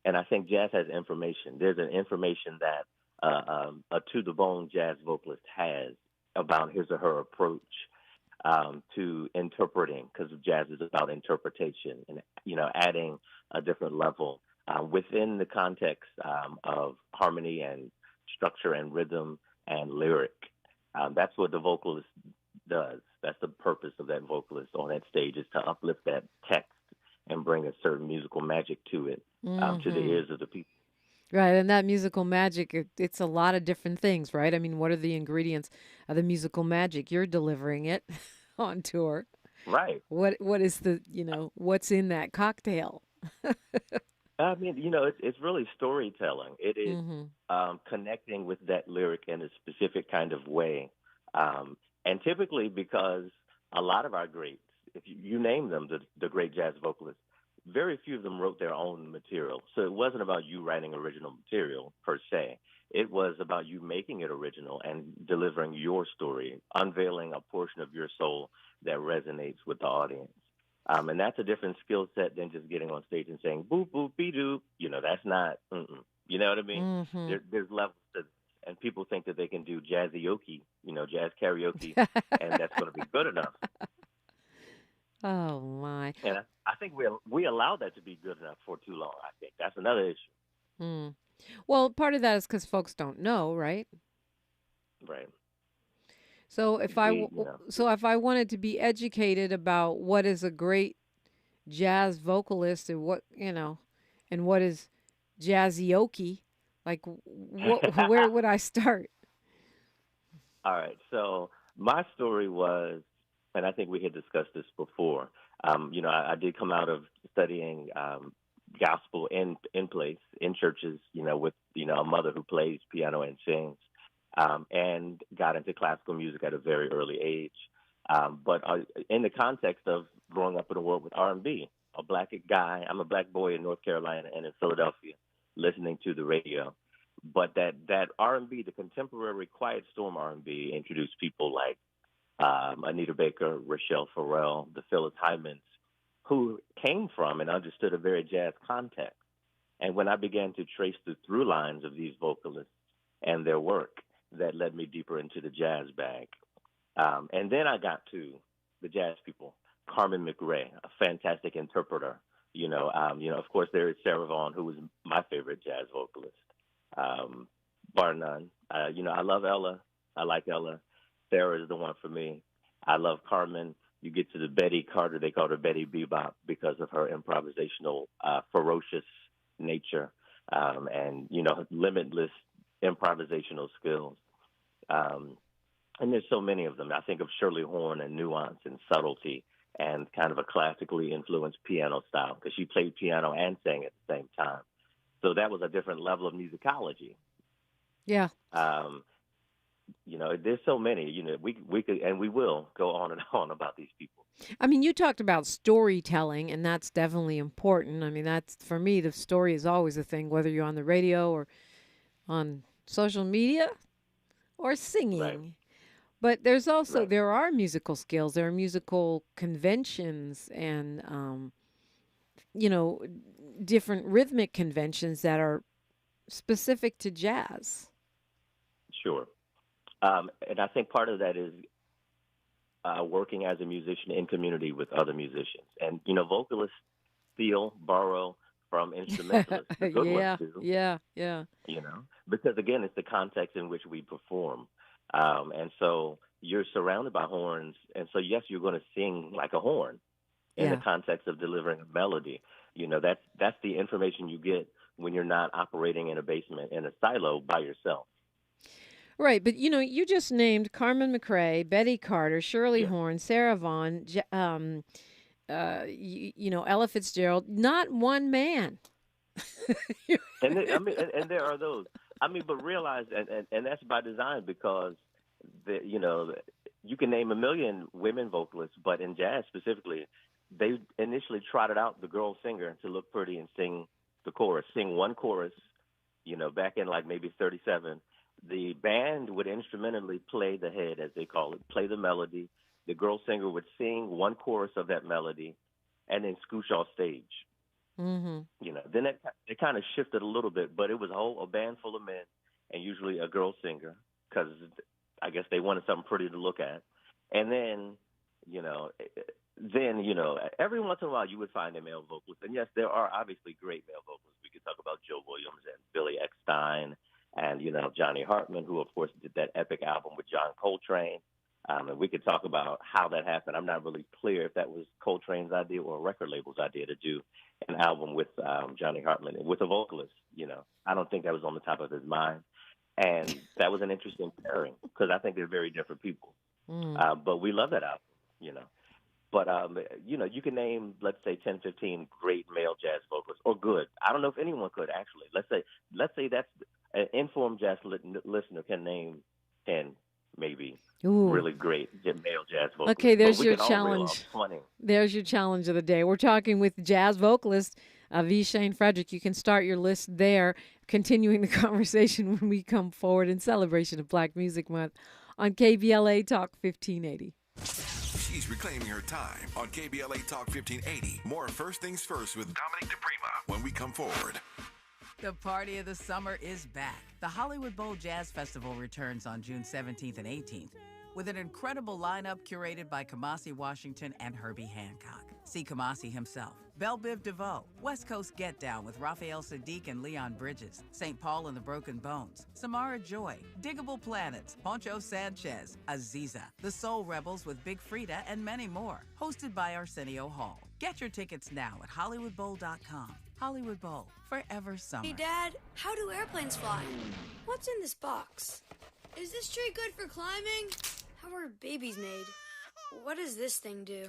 And I think jazz has information. There's an information that a to-the-bone jazz vocalist has about his or her approach to interpreting, because jazz is about interpretation and, adding a different level within the context of harmony and structure and rhythm and lyric. That's what the vocalist does. That's the purpose of that vocalist on that stage, is to uplift that text and bring a certain musical magic to it, to the ears of the people. Right, and that musical magic, it's a lot of different things, right? I mean, what are the ingredients of the musical magic? You're delivering it on tour. Right. What is the, what's in that cocktail? I mean, it's really storytelling. It is connecting with that lyric in a specific kind of way. And typically, because a lot of our greats, if you name them, the great jazz vocalists, very few of them wrote their own material. So it wasn't about you writing original material per se. It was about you making it original and delivering your story, unveiling a portion of your soul that resonates with the audience. And that's a different skill set than just getting on stage and saying, boop, boop, be-doop. That's not, you know what I mean? There's levels to, and people think that they can do jazzy-oke, jazz karaoke, and that's going to be good enough. Oh, my. And I think we allowed that to be good enough for too long, I think. That's another issue. Well, part of that is because folks don't know, right? Right. So if if I wanted to be educated about what is a great jazz vocalist and what is jazzioke, like where would I start? All right. So my story was, and I think we had discussed this before. I did come out of studying gospel in place in churches, with a mother who plays piano and sings, and got into classical music at a very early age. But in the context of growing up in a world with R&B, a black guy, I'm a black boy in North Carolina and in Philadelphia, listening to the radio. But that R&B, the contemporary Quiet Storm R&B, introduced people like Anita Baker, Rochelle Farrell, the Phyllis Hymans, who came from and understood a very jazz context. And when I began to trace the through lines of these vocalists and their work, that led me deeper into the jazz bag. And then I got to the jazz people. Carmen McRae, a fantastic interpreter. Of course, there is Sarah Vaughan, who was my favorite jazz vocalist, bar none. I love Ella. I like Ella. Sarah is the one for me. I love Carmen. You get to the Betty Carter, they called her Betty Bebop because of her improvisational, ferocious nature, and limitless improvisational skills. And there's so many of them. I think of Shirley Horn and nuance and subtlety and kind of a classically influenced piano style because she played piano and sang at the same time. So that was a different level of musicology. Yeah. There's so many, we could, and we will go on and on about these people. I mean, you talked about storytelling, and that's definitely important. I mean, that's, for me, the story is always a thing, whether you're on the radio or on social media or singing. Right. But there's also, there are musical skills, there are musical conventions and, different rhythmic conventions that are specific to jazz. Sure. And I think part of that is working as a musician in community with other musicians. And, vocalists steal, borrow from instrumentalists. The good ones do. Yeah. Because, again, it's the context in which we perform. And so you're surrounded by horns. And so, yes, you're going to sing like a horn in the context of delivering a melody. That's the information you get when you're not operating in a basement, in a silo by yourself. Right, but you just named Carmen McRae, Betty Carter, Shirley Horn, Sarah Vaughan, Ella Fitzgerald. Not one man. And there are those. But realize, and that's by design because you can name a million women vocalists, but in jazz specifically, they initially trotted out the girl singer to look pretty and sing the chorus, sing one chorus. Back in like maybe 1937. The band would instrumentally play the head, as they call it, play the melody. The girl singer would sing one chorus of that melody and then scooch off stage. Mm-hmm. Then it kind of shifted a little bit, but it was a band full of men and usually a girl singer because I guess they wanted something pretty to look at. And then, every once in a while you would find a male vocalist. And yes, there are obviously great male vocalists. We could talk about Joe Williams and Billy Eckstine. And, Johnny Hartman, who, of course, did that epic album with John Coltrane. And we could talk about how that happened. I'm not really clear if that was Coltrane's idea or a record label's idea to do an album with Johnny Hartman, with a vocalist. I don't think that was on the top of his mind. And that was an interesting pairing because I think they're very different people. But we love that album, But, you can name, let's say, 10, 15 great male jazz vocalists, or good. I don't know if anyone could, actually. Let's say that's an informed jazz listener can name 10, maybe, really great male jazz vocalists. Okay, there's your challenge. There's your challenge of the day. We're talking with jazz vocalist Shayne Frederick. You can start your list there, continuing the conversation when we come forward in celebration of Black Music Month on KBLA Talk 1580. She's reclaiming her time on KBLA Talk 1580. More First Things First with Dominic DePrima when we come forward. The party of the summer is back. The Hollywood Bowl Jazz Festival returns on June 17th and 18th. with an incredible lineup curated by Kamasi Washington and Herbie Hancock. See Kamasi himself, Belle Biv DeVoe, West Coast Get Down with Raphael Sadiq and Leon Bridges, St. Paul and the Broken Bones, Samara Joy, Diggable Planets, Poncho Sanchez, Aziza, The Soul Rebels with Big Frida, and many more. Hosted by Arsenio Hall. Get your tickets now at HollywoodBowl.com. Hollywood Bowl, forever summer. Hey, Dad, how do airplanes fly? What's in this box? Is this tree good for climbing? How are babies made? What does this thing do?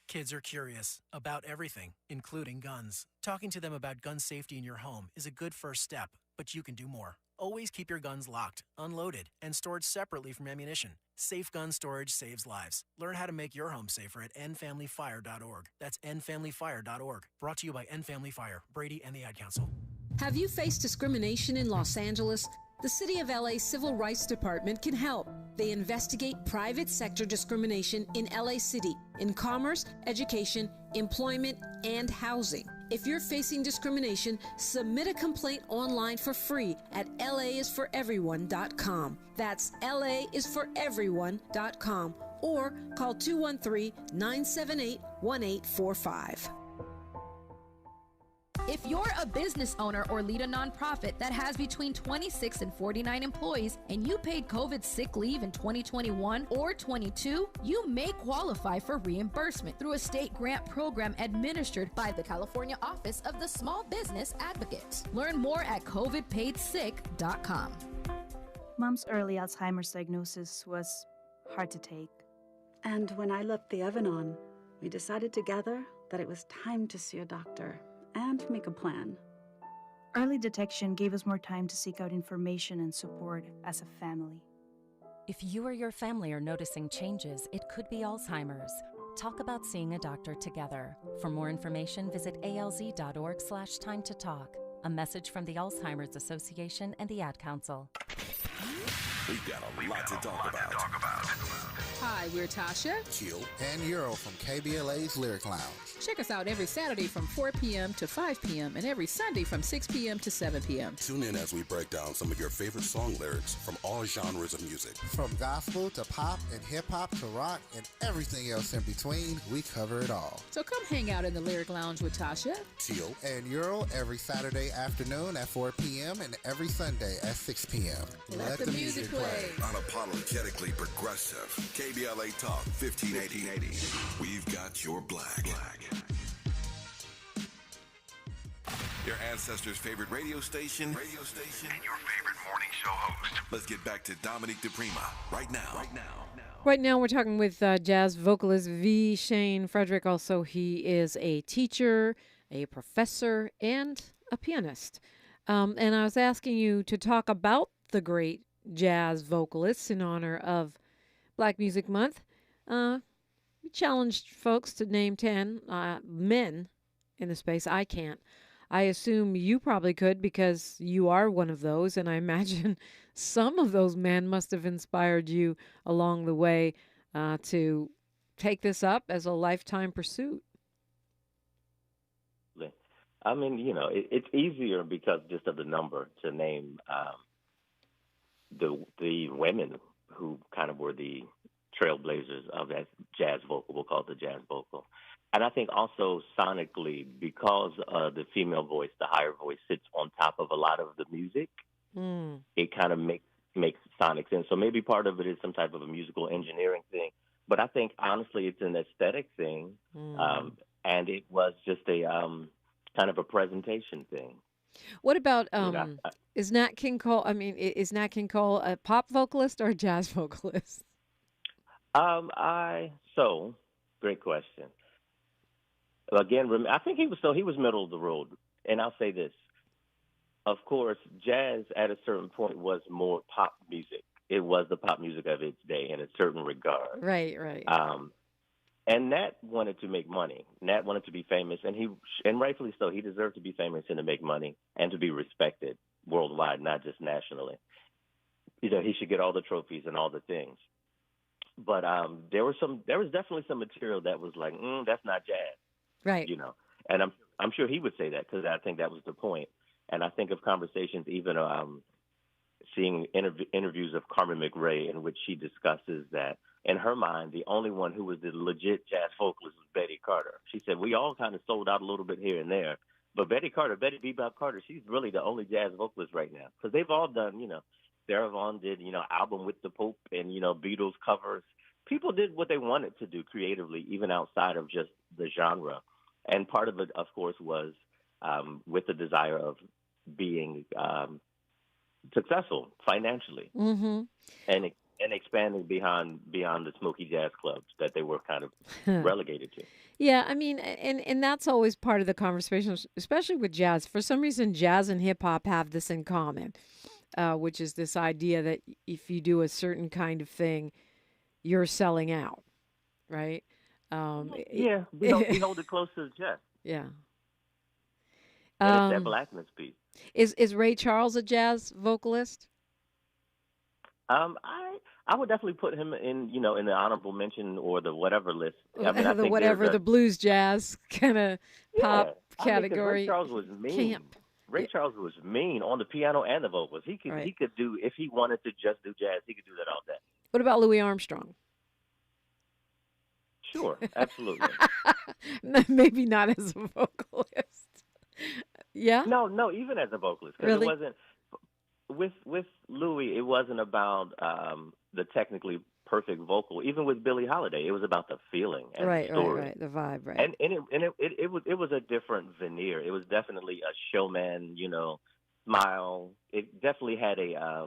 Kids are curious about everything, including guns. Talking to them about gun safety in your home is a good first step, but you can do more. Always keep your guns locked, unloaded, and stored separately from ammunition. Safe gun storage saves lives. Learn how to make your home safer at endfamilyfire.org. That's endfamilyfire.org. Brought to you by End Family Fire, Brady, and the Ad Council. Have you faced discrimination in Los Angeles? The City of LA Civil Rights Department can help. They investigate private sector discrimination in LA City in commerce, education, employment, and housing. If you're facing discrimination, submit a complaint online for free at laisforeveryone.com. That's laisforeveryone.com or call 213-978-1845. If you're a business owner or lead a nonprofit that has between 26 and 49 employees and you paid COVID sick leave in 2021 or 22, you may qualify for reimbursement through a state grant program administered by the California Office of the Small Business Advocate. Learn more at covidpaidsick.com. Mom's early Alzheimer's diagnosis was hard to take. And when I left the oven on, we decided together that it was time to see a doctor and make a plan. Early detection gave us more time to seek out information and support as a family. If you or your family are noticing changes, it could be Alzheimer's. Talk about seeing a doctor together. For more information, visit alz.org/time to talk. A message from the Alzheimer's Association and the Ad Council. We've got a lot to talk about. Hi, we're Tasha, Kiel, and Euro from KBLA's Lyric Lounge. Check us out every Saturday from 4 p.m. to 5 p.m. and every Sunday from 6 p.m. to 7 p.m. Tune in as we break down some of your favorite song lyrics from all genres of music. From gospel to pop and hip-hop to rock and everything else in between, we cover it all. So come hang out in the Lyric Lounge with Tasha, Teal, and Euro every Saturday afternoon at 4 p.m. and every Sunday at 6 p.m. Let the music play. Unapologetically progressive. KBLA Talk 1580. We've got your black. Your ancestors' favorite radio station, and your favorite morning show host. Let's get back to Dominique DePrima right now. Right now, we're talking with jazz vocalist V. Shayne Frederick. Also, he is a teacher, a professor, and a pianist. And I was asking you to talk about the great jazz vocalists in honor of Black Music Month. We challenged folks to name 10 men in the space. I can't. I assume you probably could because you are one of those, and I imagine some of those men must have inspired you along the way to take this up as a lifetime pursuit. I mean, you know, it's easier because just of the number to name the women who kind of were the trailblazers of that jazz vocal. We'll call it the jazz vocal. And I think also sonically, because the female voice, the higher voice, sits on top of a lot of the music, it kind of makes sonic sense. So maybe part of it is some type of a musical engineering thing. But I think, honestly, it's an aesthetic thing. And it was just a kind of a presentation thing. What about, is Nat King Cole, is Nat King Cole a pop vocalist or a jazz vocalist? Great question. Again, I think he was middle of the road. And I'll say this. Of course, jazz at a certain point was more pop music. It was the pop music of its day in a certain regard. Right. And Nat wanted to make money. Nat wanted to be famous, and rightfully so. He deserved to be famous and to make money and to be respected worldwide, not just nationally. You know, he should get all the trophies and all the things. But there was definitely some material that was like, that's not jazz. Right. You know, and I'm sure he would say that because I think that was the point. And I think of conversations even seeing interviews of Carmen McRae in which she discusses that, in her mind, the only one who was the legit jazz vocalist was Betty Carter. She said, we all kind of sold out a little bit here and there, but Betty Bebop Carter, she's really the only jazz vocalist right now. Because they've all done, Sarah Vaughan did, album with the Pope and, Beatles covers. People did what they wanted to do creatively, even outside of just the genre. And part of it, of course, was with the desire of being successful financially and expanding beyond the smoky jazz clubs that they were kind of relegated to. Yeah, I mean, and that's always part of the conversation, especially with jazz. For some reason, jazz and hip-hop have this in common, which is this idea that if you do a certain kind of thing, you're selling out, right? Yeah, we hold it close to the chest. Yeah. And it's that blackness piece. Is Ray Charles a jazz vocalist? I would definitely put him in, in the honorable mention or the whatever list. I mean, I think the blues jazz kind of pop category. Ray Charles was mean. Ray Charles was mean on the piano and the vocals. He could do, if he wanted to just do jazz, he could do that all day. What about Louis Armstrong? Sure, absolutely. Maybe not as a vocalist. Yeah? No, even as a vocalist. Really? It wasn't, with Louis, it wasn't about the technically perfect vocal. Even with Billie Holiday, it was about the feeling and the story. Right, the vibe, right. And it was a different veneer. It was definitely a showman, smile. It definitely had a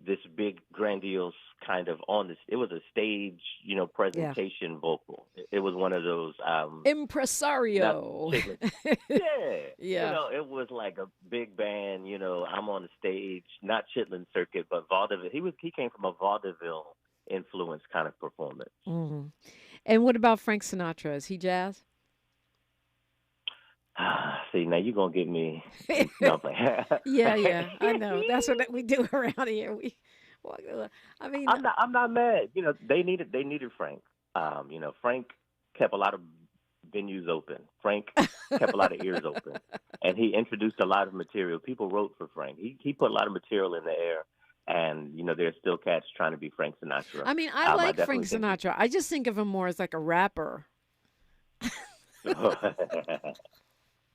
this big grandiose kind of it was a stage, presentation vocal. It was one of those impresario. Yeah. It was like a big band, I'm on the stage, not Chitlin Circuit, but vaudeville. He came from a vaudeville influence kind of performance. Mm-hmm. And what about Frank Sinatra? Is he jazz? See, now you're gonna get me. Yeah, I know. That's what we do around here. I mean, I'm not mad. They needed Frank. Frank kept a lot of venues open. Frank kept a lot of ears open, and he introduced a lot of material. People wrote for Frank. He put a lot of material in the air. And, there's still cats trying to be Frank Sinatra. I mean, I like Frank Sinatra. I just think of him more as like a rapper.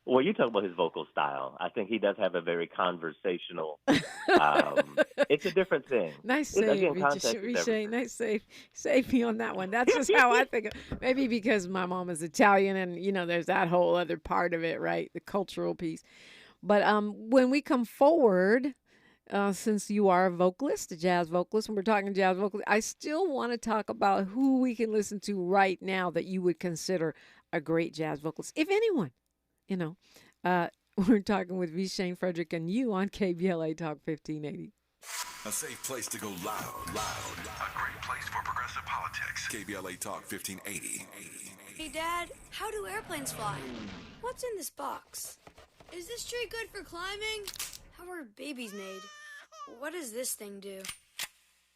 Well, you talk about his vocal style. I think he does have a very conversational. It's a different thing. Nice save, Shayne. Nice save. Save me on that one. That's just how I think. Maybe because my mom is Italian, and there's that whole other part of it, right? The cultural piece. But when we come forward, since you are a vocalist, a jazz vocalist, and we're talking jazz vocalist, I still want to talk about who we can listen to right now that you would consider a great jazz vocalist, if anyone. We're talking with Shayne Frederick and you on KBLA Talk 1580. A safe place to go loud. A great place for progressive politics. KBLA Talk 1580. Hey, Dad, how do airplanes fly? What's in this box? Is this tree good for climbing? How are babies made? What does this thing do?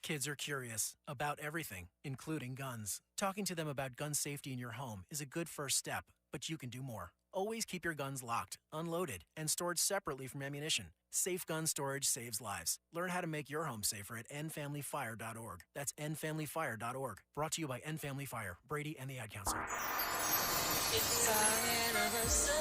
Kids are curious about everything, including guns. Talking to them about gun safety in your home is a good first step, but you can do more. Always keep your guns locked, unloaded, and stored separately from ammunition. Safe gun storage saves lives. Learn how to make your home safer at endfamilyfire.org. That's endfamilyfire.org. Brought to you by End Family Fire, Brady, and the Ad Council. It's our anniversary.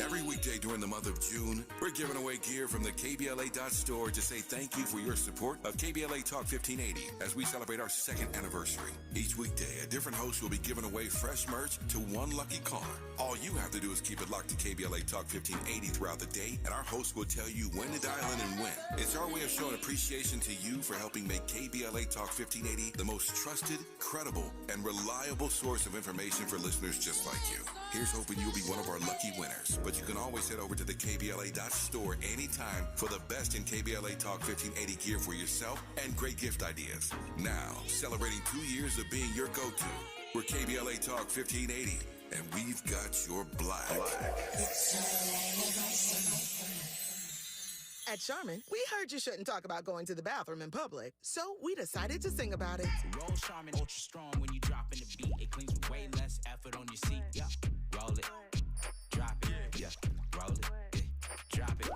Every weekday during the month of June, we're giving away gear from the KBLA.store to say thank you for your support of KBLA Talk 1580 as we celebrate our second anniversary. Each weekday, a different host will be giving away fresh merch to one lucky caller. All you have to do is keep it locked to KBLA Talk 1580 throughout the day, and our host will tell you when to dial in and when. It's our way of showing appreciation to you for helping make KBLA Talk 1580 the most trusted, credible, and reliable source of information for listeners just like you. Here's hoping you'll be one of our lucky winners. But you can always head over to the KBLA.store anytime for the best in KBLA Talk 1580 gear for yourself and great gift ideas. Now, celebrating 2 years of being your go-to, we're KBLA Talk 1580, and we've got your black. At Charmin, we heard you shouldn't talk about going to the bathroom in public, so we decided to sing about it. Roll Charmin ultra strong when you drop in the beat. It cleans with way less effort on your seat. Yeah, roll it, drop it. Yeah, roll it, yeah, drop it.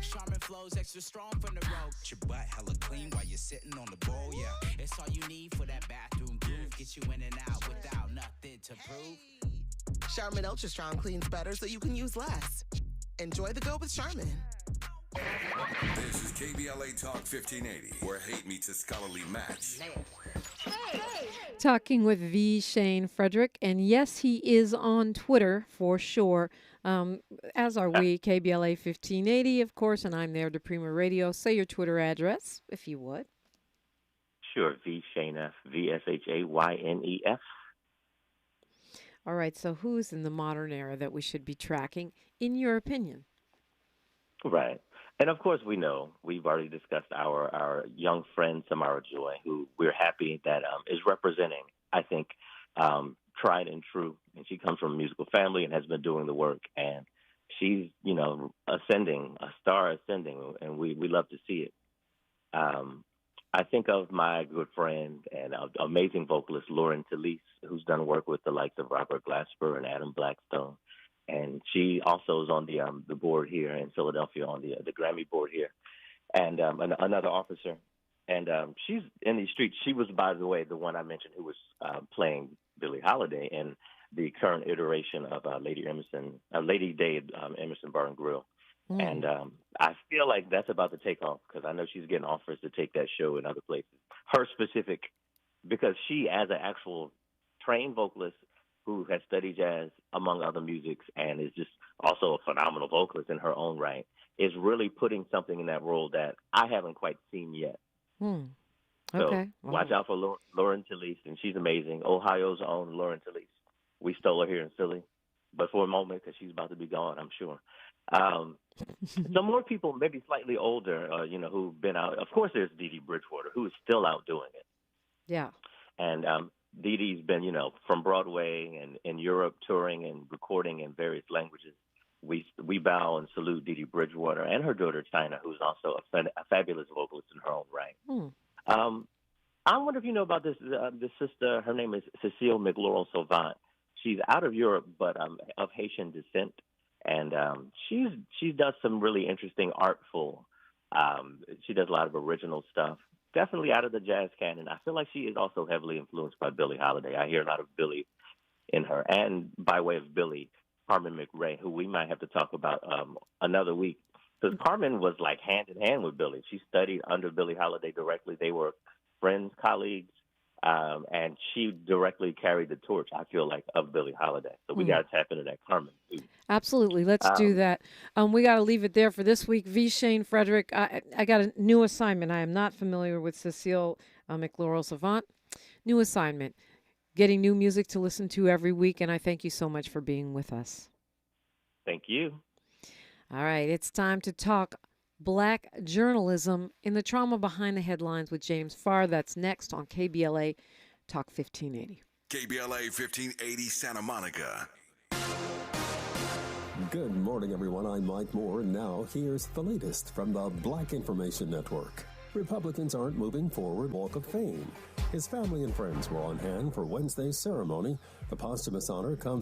Charmin flows flows extra strong from the road. Your butt hella clean while you're sitting on the bowl, yeah. It's all you need for that bathroom groove. Get you in and out without nothing to prove. Charmin Ultra Strong cleans better so you can use less. Enjoy the go with Charmin. This is KBLA Talk 1580, where hate meets a scholarly match. Talking with Shayne Frederick, and yes, he is on Twitter for sure, as are we, KBLA 1580, of course, and I'm there, Deprima Radio. Say your Twitter address, if you would. Sure, Shaynef, VSHAYNEF. All right, so who's in the modern era that we should be tracking, in your opinion? Right. And, of course, we know we've already discussed our young friend, Samara Joy, who we're happy that is representing, I think, tried and true. And she comes from a musical family and has been doing the work. And she's, ascending, a star ascending, and we love to see it. I think of my good friend and amazing vocalist, Lauren Talese, who's done work with the likes of Robert Glasper and Adam Blackstone. And she also is on the board here in Philadelphia, on the Grammy board here, and another officer. And she's in these streets. She was, by the way, the one I mentioned who was playing Billie Holiday in the current iteration of Lady Day Emerson Bar and Grill. And I feel like that's about to take off because I know she's getting offers to take that show in other places. Her specific, because she, as an actual trained vocalist, who has studied jazz, among other musics, and is just also a phenomenal vocalist in her own right, is really putting something in that role that I haven't quite seen yet. Okay. So watch out for Lauren Talese, and she's amazing. Ohio's own Lauren Talese. We stole her here in Philly, but for a moment, because she's about to be gone, I'm sure. Some more people, maybe slightly older, who've been out. Of course, there's Dee Dee Bridgewater, who is still out doing it. Yeah. And Dee Dee's been, from Broadway and in Europe touring and recording in various languages. We bow and salute Dee Dee Bridgewater and her daughter, China, who's also a fabulous vocalist in her own right. I wonder if you know about this sister. Her name is Cecile McLaurel-Savant. She's out of Europe, but of Haitian descent. And she does some really interesting artful. She does a lot of original stuff. Definitely out of the jazz canon. I feel like she is also heavily influenced by Billie Holiday. I hear a lot of Billie in her. And by way of Billie, Carmen McRae, who we might have to talk about another week. Because Carmen was like hand in hand with Billie. She studied under Billie Holiday directly. They were friends, colleagues. And she directly carried the torch, I feel like, of Billie Holiday. So we got to tap into that Carmen, too. Absolutely. Let's do that. We got to leave it there for this week. Shayne Frederick, I got a new assignment. I am not familiar with Cecile McLaurel-Savant. New assignment. Getting new music to listen to every week, and I thank you so much for being with us. Thank you. All right. It's time to talk Black journalism in the trauma behind the headlines with James Farr. That's next on KBLA Talk 1580. KBLA 1580 Santa Monica. Good morning, everyone. I'm Mike Moore, and now here's the latest from the Black Information Network. Republicans aren't moving forward Walk of Fame. His family and friends were on hand for Wednesday's ceremony. The posthumous honor comes